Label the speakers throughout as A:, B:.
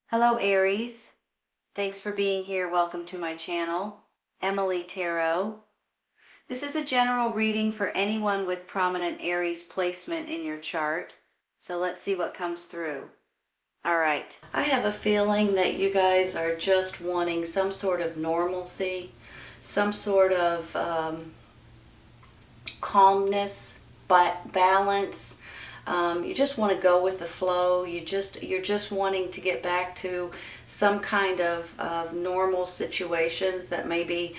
A: Hello Aries, thanks for being here. Welcome to my channel, Emily Tarot. This is a general reading for anyone with prominent Aries placement in your chart. So let's see what comes through. All right. I have a feeling that you guys are just wanting some sort of normalcy, some sort of calmness, balance. You just want to go with the flow. You're just wanting to get back to some kind of normal situations that may be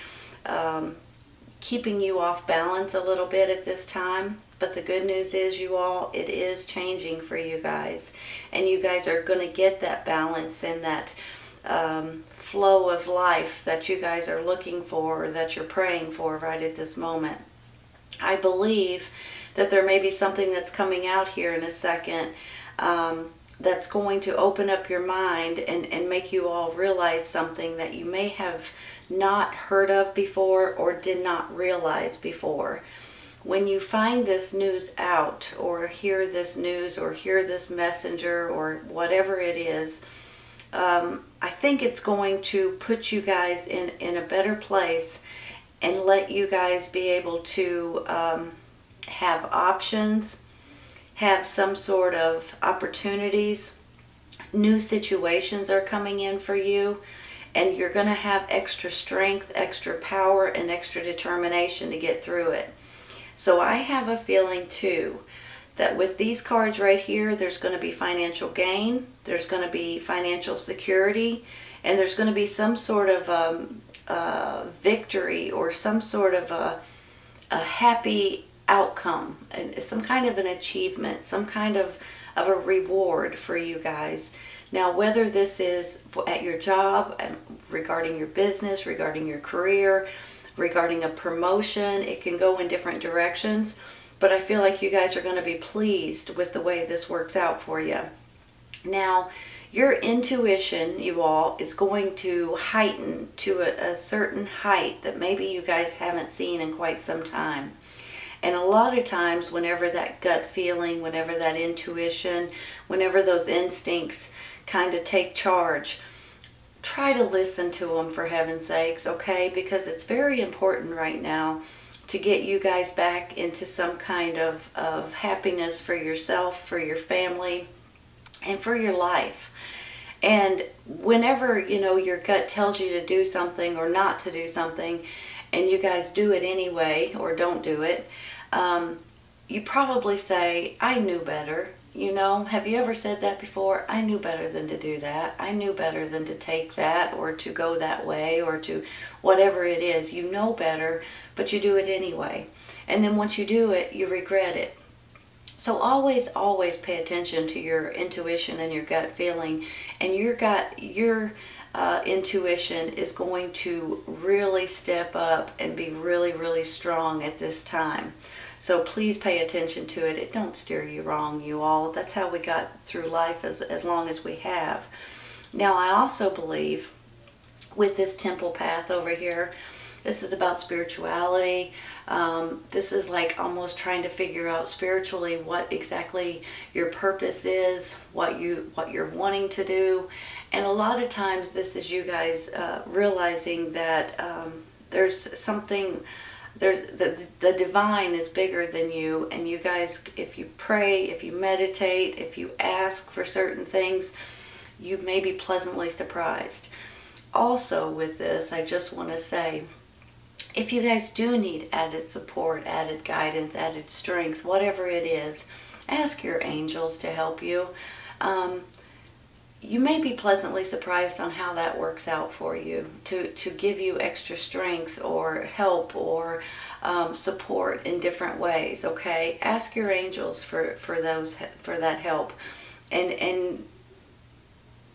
A: keeping you off balance a little bit at this time. But the good news is, you all, it is changing for you guys. And you guys are going to get that balance and that flow of life that you guys are looking for, or that you're praying for right at this moment. I believe that there may be something that's coming out here in a second that's going to open up your mind and make you all realize something that you may have not heard of before or did not realize before. When you find this news out, or hear this news, or hear this messenger, or whatever it is, I think it's going to put you guys in a better place and let you guys be able to have options, have some sort of opportunities. New situations are coming in for you, and you're going to have extra strength, extra power, and extra determination to get through it. So I have a feeling too that with these cards right here, there's going to be financial gain, there's going to be financial security, and there's going to be some sort of victory, or some sort of a happy outcome, and some kind of an achievement, some kind of a reward for you guys. Now, whether this is at your job, regarding your business, regarding your career, regarding a promotion, it can go in different directions, but I feel like you guys are going to be pleased with the way this works out for you. Now, your intuition, you all, is going to heighten to a certain height that maybe you guys haven't seen in quite some time. And a lot of times, whenever that gut feeling, whenever that intuition, whenever those instincts kind of take charge, try to listen to them, for heaven's sakes, okay? Because it's very important right now to get you guys back into some kind of happiness for yourself, for your family, and for your life. And whenever, your gut tells you to do something or not to do something, and you guys do it anyway or don't do it, you probably say, I knew better. Have you ever said that before? I knew better than to do that. I knew better than to take that, or to go that way, or to whatever it is. You know better, but you do it anyway. And then once you do it, you regret it. So always pay attention to your intuition and your gut feeling. And your intuition is going to really step up and be really strong at this time. So please pay attention to it. It don't steer you wrong, you all. That's how we got through life as long as we have. Now, I also believe with this temple path over here, this is about spirituality. This is like almost trying to figure out spiritually what exactly your purpose is, what you're wanting to do. And a lot of times this is you guys realizing that there's something there, the divine is bigger than you, and you guys, if you pray, if you meditate, if you ask for certain things, you may be pleasantly surprised. Also with this, I just want to say, if you guys do need added support, added guidance, added strength, whatever it is, ask your angels to help you. You may be pleasantly surprised on how that works out for you, to give you extra strength or help or support in different ways, okay? Ask your angels for that help. And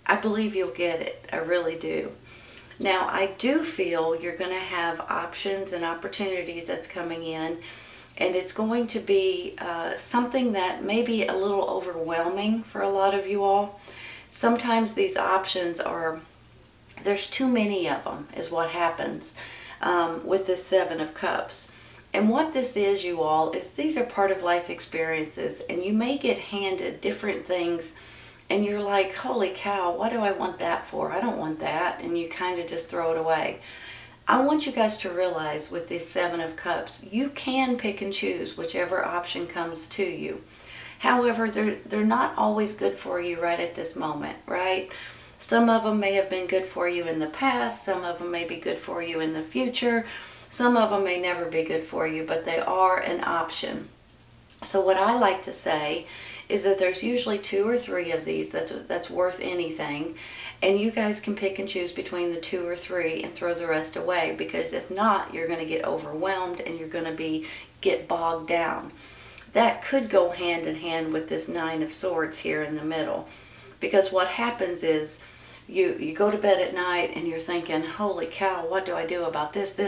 A: I believe you'll get it. I really do. Now, I do feel you're going to have options and opportunities that's coming in, and it's going to be something that may be a little overwhelming for a lot of you all. Sometimes these options there's too many of them, is what happens with this Seven of Cups. And what this is, you all, is these are part of life experiences, and you may get handed different things and you're like, holy cow, what do I want that for? I don't want that. And you kind of just throw it away. I want you guys to realize with this Seven of Cups, you can pick and choose whichever option comes to you. However, they're not always good for you right at this moment, right? Some of them may have been good for you in the past. Some of them may be good for you in the future. Some of them may never be good for you, but they are an option. So what I like to say is that there's usually 2 or 3 of these that's worth anything, and you guys can pick and choose between the 2 or 3 and throw the rest away, because if not, you're going to get overwhelmed and you're going to get bogged down. That could go hand in hand with this Nine of Swords here in the middle, because what happens is you go to bed at night and you're thinking, holy cow, what do I do about this,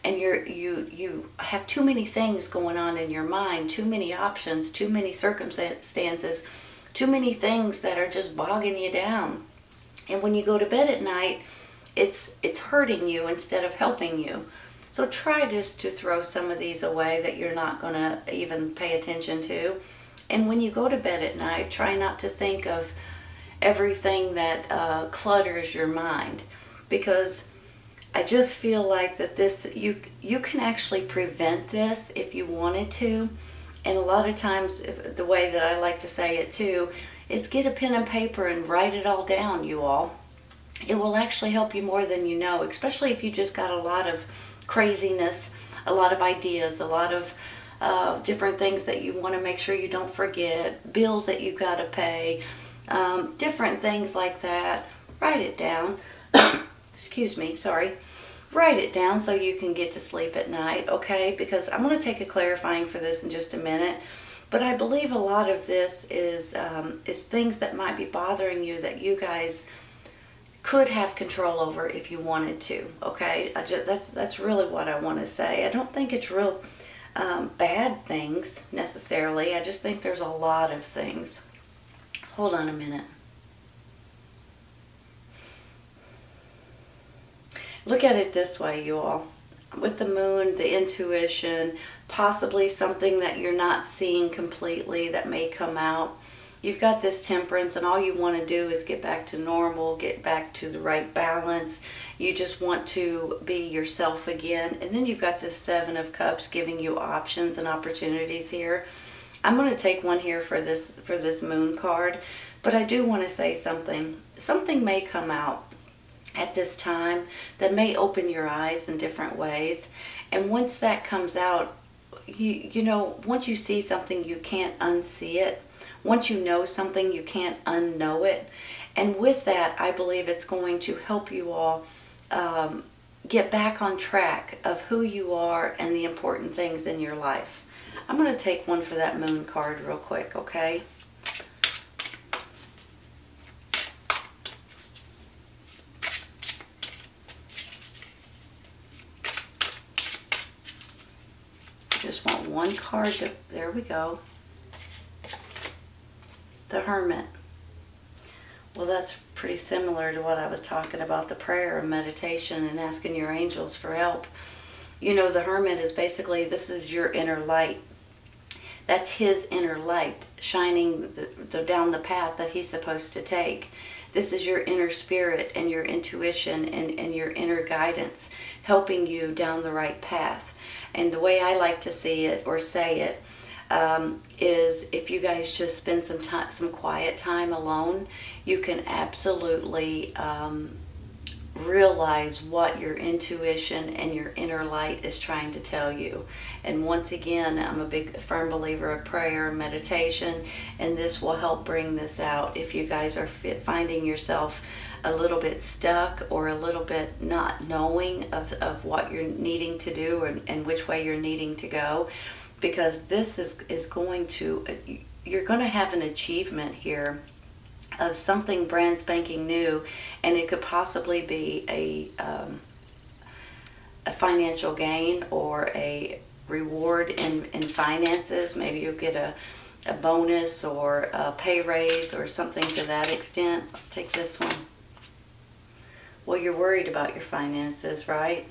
A: and you have too many things going on in your mind, too many options, too many circumstances, too many things that are just bogging you down. And when you go to bed at night, it's hurting you instead of helping you. So try just to throw some of these away that you're not going to even pay attention to. And when you go to bed at night, try not to think of everything that clutters your mind, because I just feel like that this, you can actually prevent this if you wanted to. And a lot of times, the way that I like to say it too is get a pen and paper and write it all down, you all. It will actually help you more than you know, especially if you just got a lot of craziness, a lot of ideas, a lot of different things that you want to make sure you don't forget, bills that you've got to pay, different things like that. Write it down. Excuse me, sorry. Write it down so you can get to sleep at night, okay? Because I'm going to take a clarifying for this in just a minute. But I believe a lot of this is things that might be bothering you that you guys could have control over if you wanted to, okay? That's really what I want to say. I don't think it's real bad things necessarily. I just think there's a lot of things. Hold on a minute. Look at it this way, you all. With the moon, the intuition, possibly something that you're not seeing completely that may come out. You've got this Temperance, and all you want to do is get back to normal, get back to the right balance. You just want to be yourself again. And then you've got this Seven of Cups giving you options and opportunities here. I'm going to take one here for this moon card, but I do want to say something. Something may come out at this time that may open your eyes in different ways. And once that comes out, you know, once you see something, you can't unsee it. Once you know something, you can't unknow it. And with that, I believe it's going to help you all get back on track of who you are and the important things in your life. I'm going to take one for that moon card real quick, okay? Just want one card to, there we go. The Hermit. Well, that's pretty similar to what I was talking about, the prayer and meditation and asking your angels for help. You know, the Hermit is basically, this is your inner light. That's his inner light shining down the path that he's supposed to take. This is your inner spirit and your intuition and your inner guidance helping you down the right path. And the way I like to see it or say it is if you guys just spend some quiet time alone, you can absolutely realize what your intuition and your inner light is trying to tell you. And once again, I'm a big firm believer of prayer and meditation, and this will help bring this out if you guys are finding yourself a little bit stuck or a little bit not knowing of what you're needing to do and which way you're needing to go. Because this is going to, you're going to have an achievement here of something brand spanking new, and it could possibly be a financial gain or a reward in finances. Maybe you'll get a bonus or a pay raise or something to that extent. Let's take this one. Well, you're worried about your finances, right?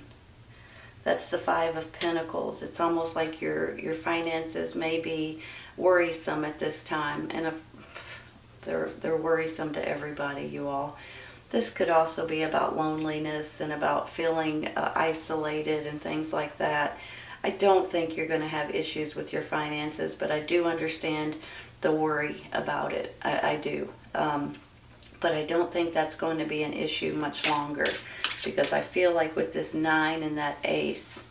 A: That's the Five of Pentacles. It's almost like your finances may be worrisome at this time. And They're worrisome to everybody, you all. This could also be about loneliness and about feeling isolated and things like that. I don't think you're going to have issues with your finances, but I do understand the worry about it. I do. But I don't think that's going to be an issue much longer, because I feel like with this 9 and that ace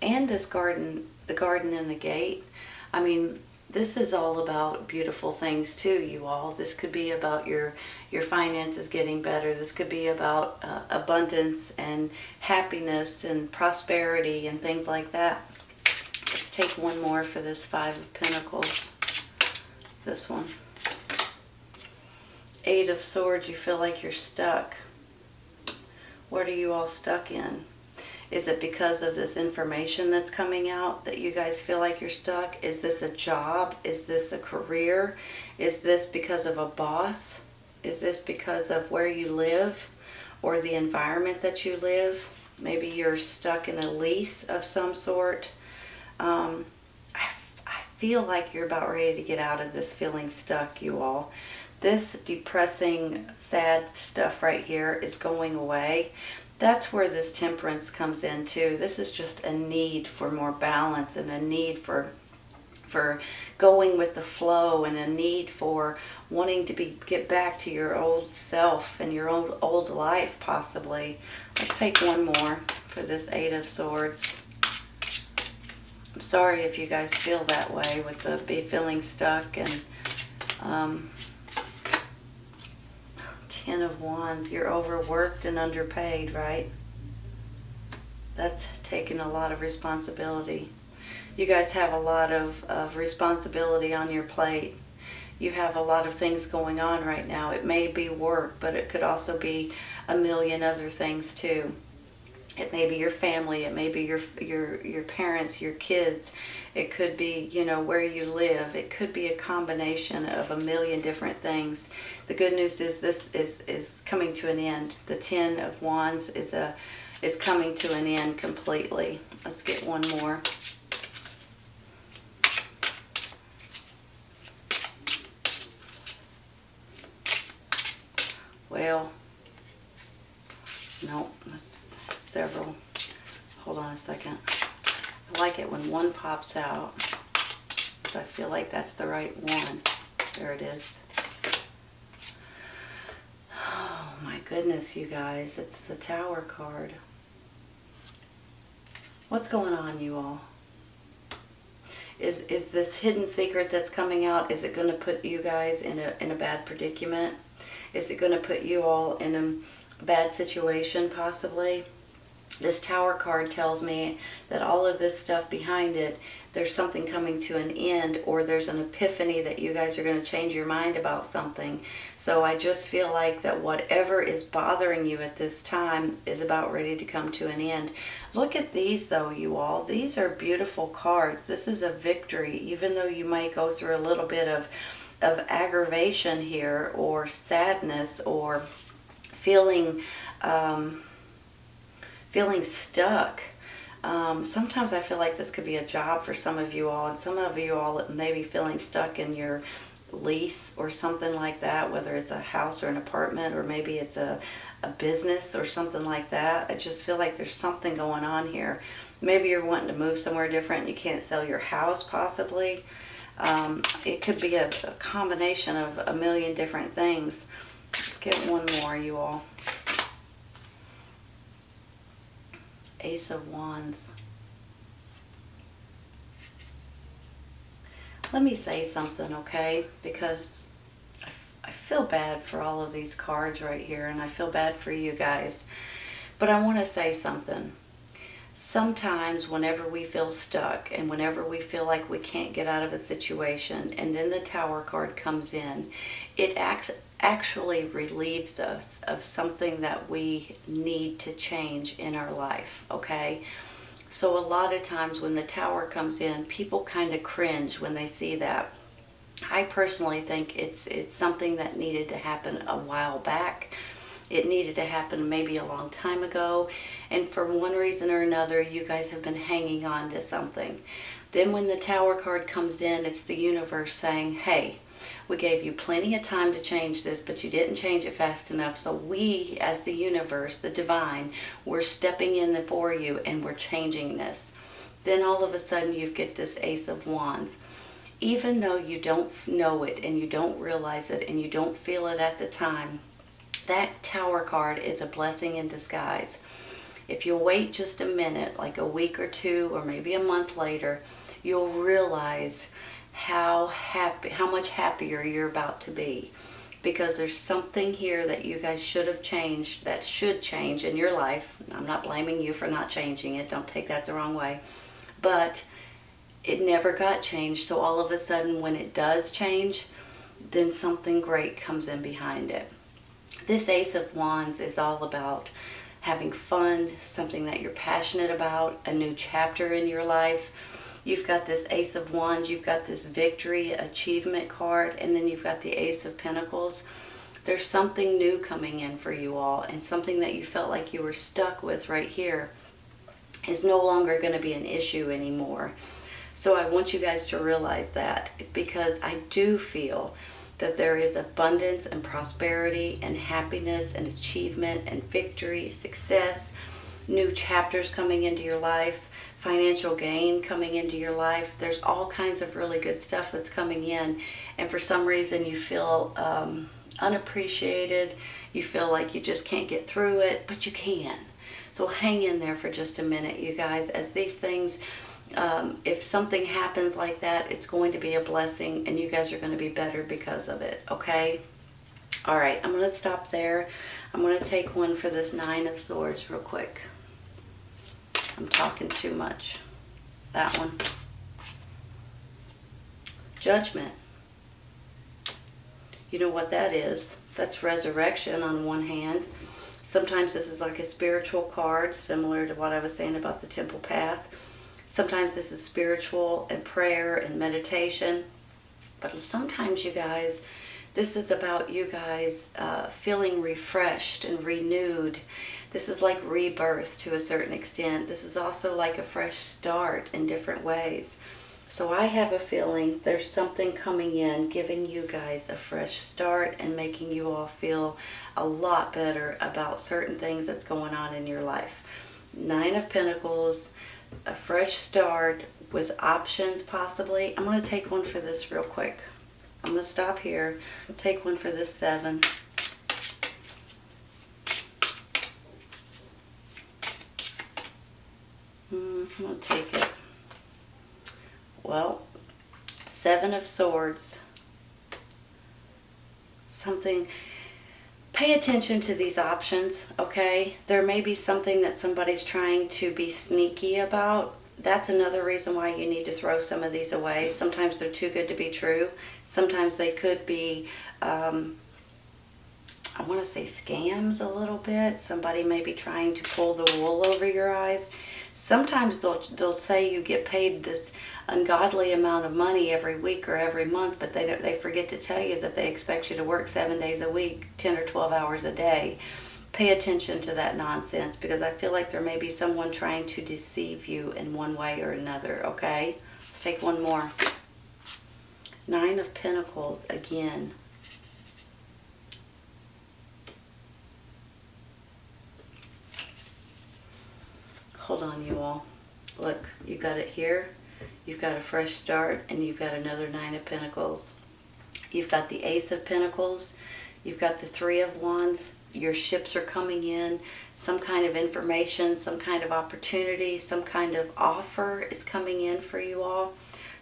A: and this garden, the garden and the gate, I mean, this is all about beautiful things too, you all. This could be about your finances getting better. This could be about abundance and happiness and prosperity and things like that. Let's take one more for this 5 of Pentacles. This one. 8 of Swords, you feel like you're stuck. What are you all stuck in? Is it because of this information that's coming out that you guys feel like you're stuck? Is this a job? Is this a career? Is this because of a boss? Is this because of where you live or the environment that you live? Maybe you're stuck in a lease of some sort. I feel like you're about ready to get out of this feeling stuck, you all. This depressing, sad stuff right here is going away. That's where this Temperance comes in too. This is just a need for more balance and a need for going with the flow and a need for wanting to get back to your old self and your old life possibly. Let's take one more for this 8 of Swords. I'm sorry if you guys feel that way with the feeling stuck. And 10 of Wands, you're overworked and underpaid, right? That's taking a lot of responsibility. You guys have a lot of responsibility on your plate. You have a lot of things going on right now. It may be work, but it could also be a million other things too. It may be your family, it may be your parents, your kids. It could be, you know, where you live. It could be a combination of a million different things. The good news is this is coming to an end. The 10 of Wands is coming to an end completely. Let's get one more. Well, no, that's several. Hold on a second. I like it when one pops out. I feel like that's the right one. There it is. Oh my goodness, you guys. It's the Tower card. What's going on, you all? Is this hidden secret that's coming out, is it going to put you guys in a bad predicament? Is it going to put you all in a bad situation possibly? This Tower card tells me that all of this stuff behind it, there's something coming to an end, or there's an epiphany that you guys are going to change your mind about something. So I just feel like that whatever is bothering you at this time is about ready to come to an end. Look at these though, you all. These are beautiful cards. This is a victory, even though you might go through a little bit of aggravation here, or sadness, or feeling stuck. Sometimes I feel like this could be a job for some of you all, and some of you all may be feeling stuck in your lease or something like that, whether it's a house or an apartment, or maybe it's a business or something like that. I just feel like there's something going on here. Maybe you're wanting to move somewhere different and you can't sell your house possibly. It could be a combination of a million different things. Let's get one more, you all. Ace of Wands. Let me say something, okay? Because I feel bad for all of these cards right here, and I feel bad for you guys. But I want to say something. Sometimes whenever we feel stuck and whenever we feel like we can't get out of a situation, and then the Tower card comes in, it actually relieves us of something that we need to change in our life, okay? So a lot of times when the Tower comes in, people kind of cringe when they see that. I personally think it's something that needed to happen a while back. It needed to happen maybe a long time ago, and for one reason or another, you guys have been hanging on to something. Then when the Tower card comes in, it's the universe saying, hey, We gave you plenty of time to change this, but you didn't change it fast enough. So we, as the universe, the divine, we're stepping in for you and we're changing this. Then all of a sudden you get this Ace of Wands. Even though you don't know it and you don't realize it and you don't feel it at the time, that Tower card is a blessing in disguise. If you wait just a minute, like a week or two or maybe a month later, you'll realize how much happier you're about to be. Because there's something here that you guys should have changed, that should change in your life. I'm not blaming you for not changing it. Don't take that the wrong way. But it never got changed. So all of a sudden when it does change, then something great comes in behind it. This Ace of Wands is all about having fun, something that you're passionate about, a new chapter in your life. You've got this Ace of Wands, you've got this victory, achievement card, and then you've got the Ace of Pentacles. There's something new coming in for you all, and something that you felt like you were stuck with right here is no longer going to be an issue anymore. So I want you guys to realize that, because I do feel that there is abundance and prosperity and happiness and achievement and victory, success, new chapters coming into your life, financial gain coming into your life. There's all kinds of really good stuff that's coming in, and for some reason you feel unappreciated, you feel like you just can't get through it, but you can. So hang in there for just a minute, you guys, as these things, if something happens like that, it's going to be a blessing, and you guys are going to be better because of it, okay? All right, I'm going to stop there. I'm going to take one for this Nine of Swords real quick. I'm talking too much. That one. Judgment. You know what that is? That's resurrection on one hand. Sometimes this is like a spiritual card, similar to what I was saying about the temple path. Sometimes this is spiritual and prayer and meditation. But sometimes, you guys, this is about you guys feeling refreshed and renewed. This is like rebirth to a certain extent. This is also like a fresh start in different ways. So I have a feeling there's something coming in, giving you guys a fresh start and making you all feel a lot better about certain things that's going on in your life. Nine of Pentacles, a fresh start with options possibly. I'm going to take one for this real quick. I'm going to stop here, take one for this Seven. I'm going to take it. Well, Seven of Swords. Something, pay attention to these options, okay? There may be something that somebody's trying to be sneaky about. That's another reason why you need to throw some of these away. Sometimes they're too good to be true. Sometimes they could be, I want to say scams a little bit. Somebody may be trying to pull the wool over your eyes. Sometimes they'll say you get paid this ungodly amount of money every week or every month, but they forget to tell you that they expect you to work 7 days a week, 10 or 12 hours a day. Pay attention to that nonsense, because I feel like there may be someone trying to deceive you in one way or another, okay? Let's take one more. Nine of Pentacles again. Hold on, you all. Look, you got it here. You've got a fresh start, and you've got another Nine of Pentacles. You've got the Ace of Pentacles. You've got the Three of Wands. Your ships are coming in. Some kind of information, some kind of opportunity, some kind of offer is coming in for you all.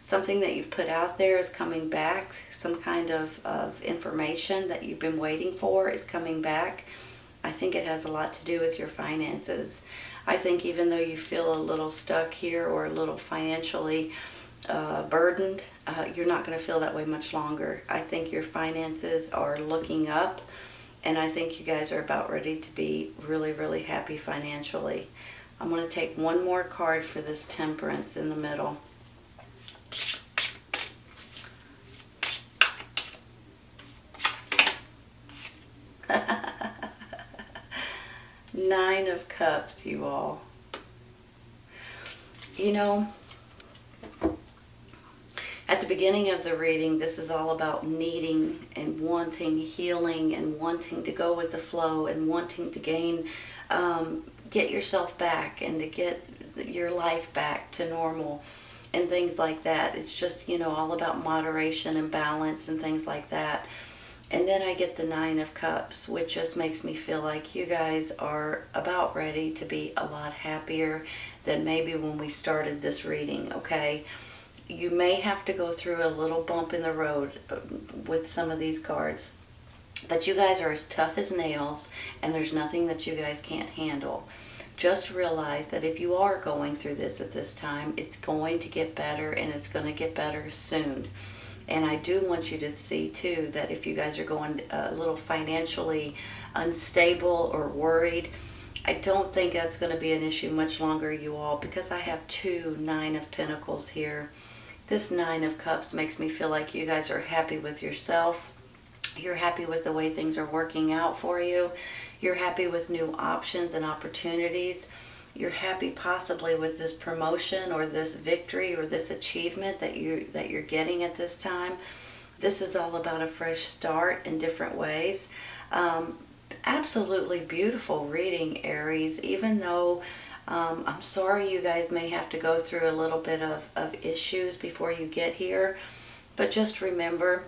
A: Something that you've put out there is coming back. Some kind of information that you've been waiting for is coming back. I think it has a lot to do with your finances. I think even though you feel a little stuck here or a little financially burdened, you're not going to feel that way much longer. I think your finances are looking up, and I think you guys are about ready to be really, really happy financially. I'm going to take one more card for this Temperance in the middle. Nine of Cups, you all. You know, At the beginning of the reading, this is all about needing and wanting healing and wanting to go with the flow and wanting to gain, get yourself back and to get your life back to normal and things like that. It's just, all about moderation and balance and things like that. And then I get the Nine of Cups, which just makes me feel like you guys are about ready to be a lot happier than maybe when we started this reading, okay? You may have to go through a little bump in the road with some of these cards. But you guys are as tough as nails, and there's nothing that you guys can't handle. Just realize that if you are going through this at this time, it's going to get better, and it's going to get better soon. And I do want you to see, too, that if you guys are going a little financially unstable or worried, I don't think that's going to be an issue much longer, you all, because I have 2 Nine of Pentacles here. This Nine of Cups makes me feel like you guys are happy with yourself. You're happy with the way things are working out for you. You're happy with new options and opportunities. You're happy possibly with this promotion or this victory or this achievement that you're getting at this time. This is all about a fresh start in different ways. Absolutely beautiful reading, Aries, even though I'm sorry you guys may have to go through a little bit of issues before you get here. But just remember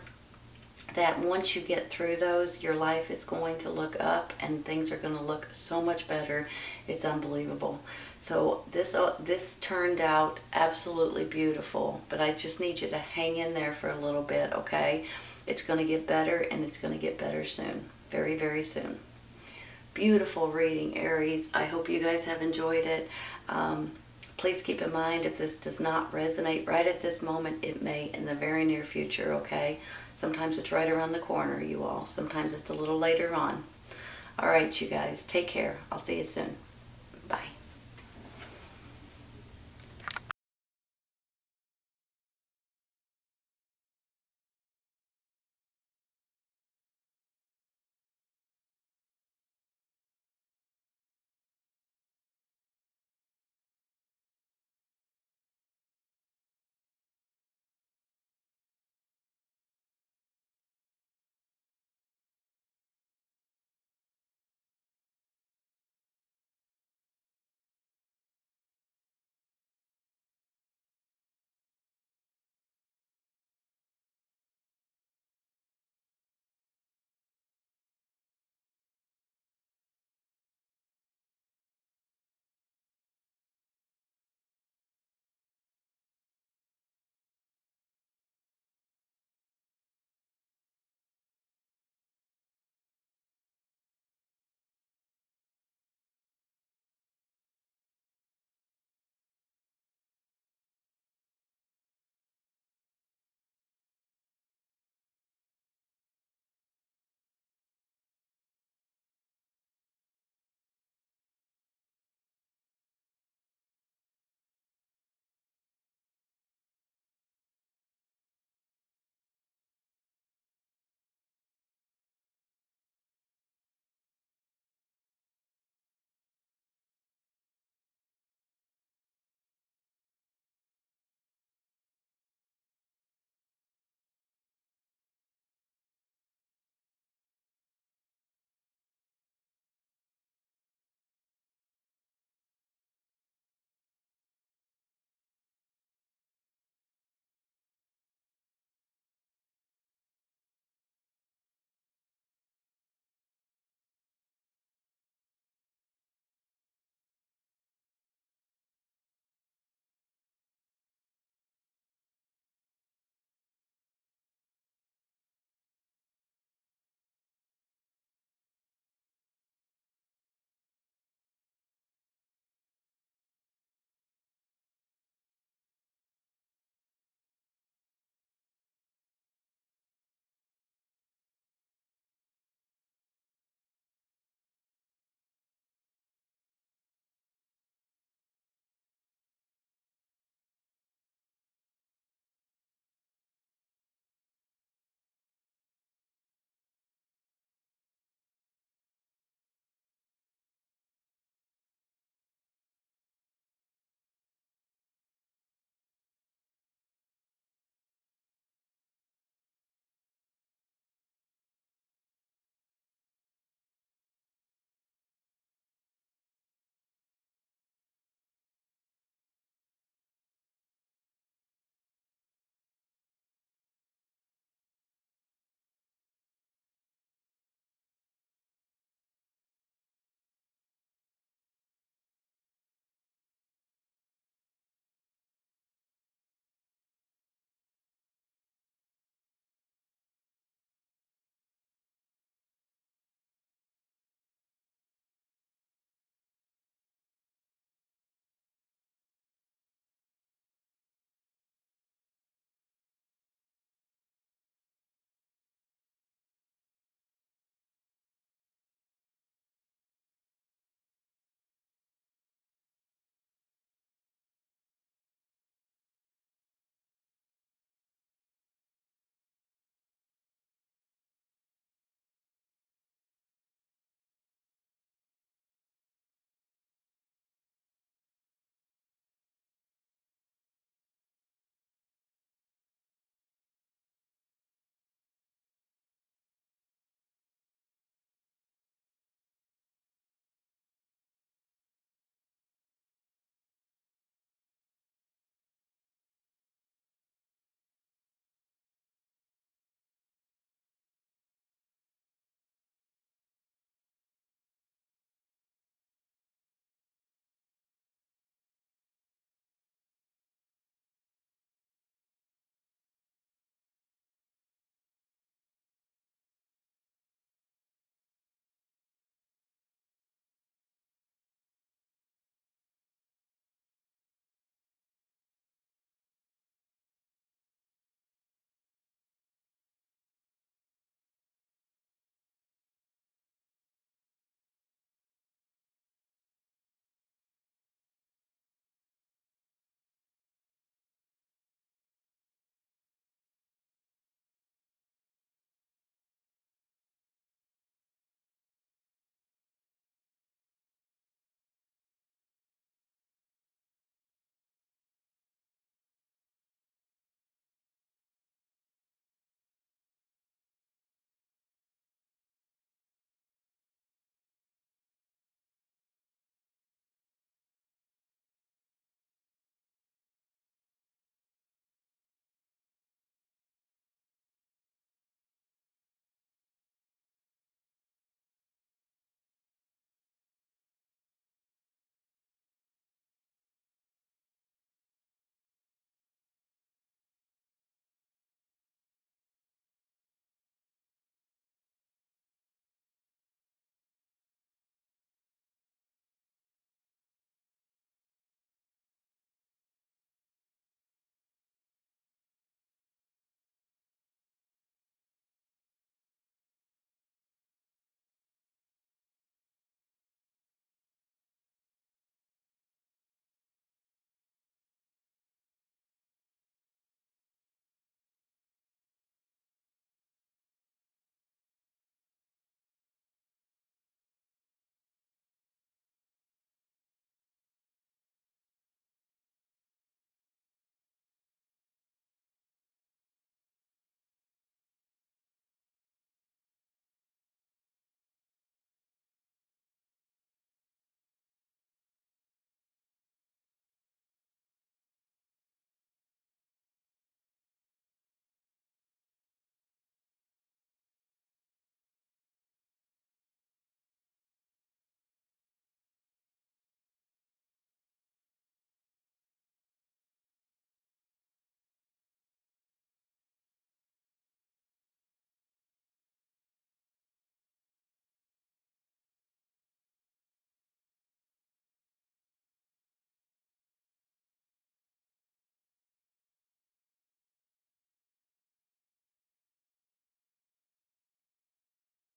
A: that once you get through those, your life is going to look up and things are going to look so much better. It's unbelievable. So this turned out absolutely beautiful, but I just need you to hang in there for a little bit, okay? It's going to get better, and it's going to get better soon. Very, very soon. Beautiful reading, Aries. I hope you guys have enjoyed it. Please keep in mind, if this does not resonate right at this moment, it may in the very near future, okay? Sometimes it's right around the corner, you all. Sometimes it's a little later on. All right, you guys, take care. I'll see you soon. Bye.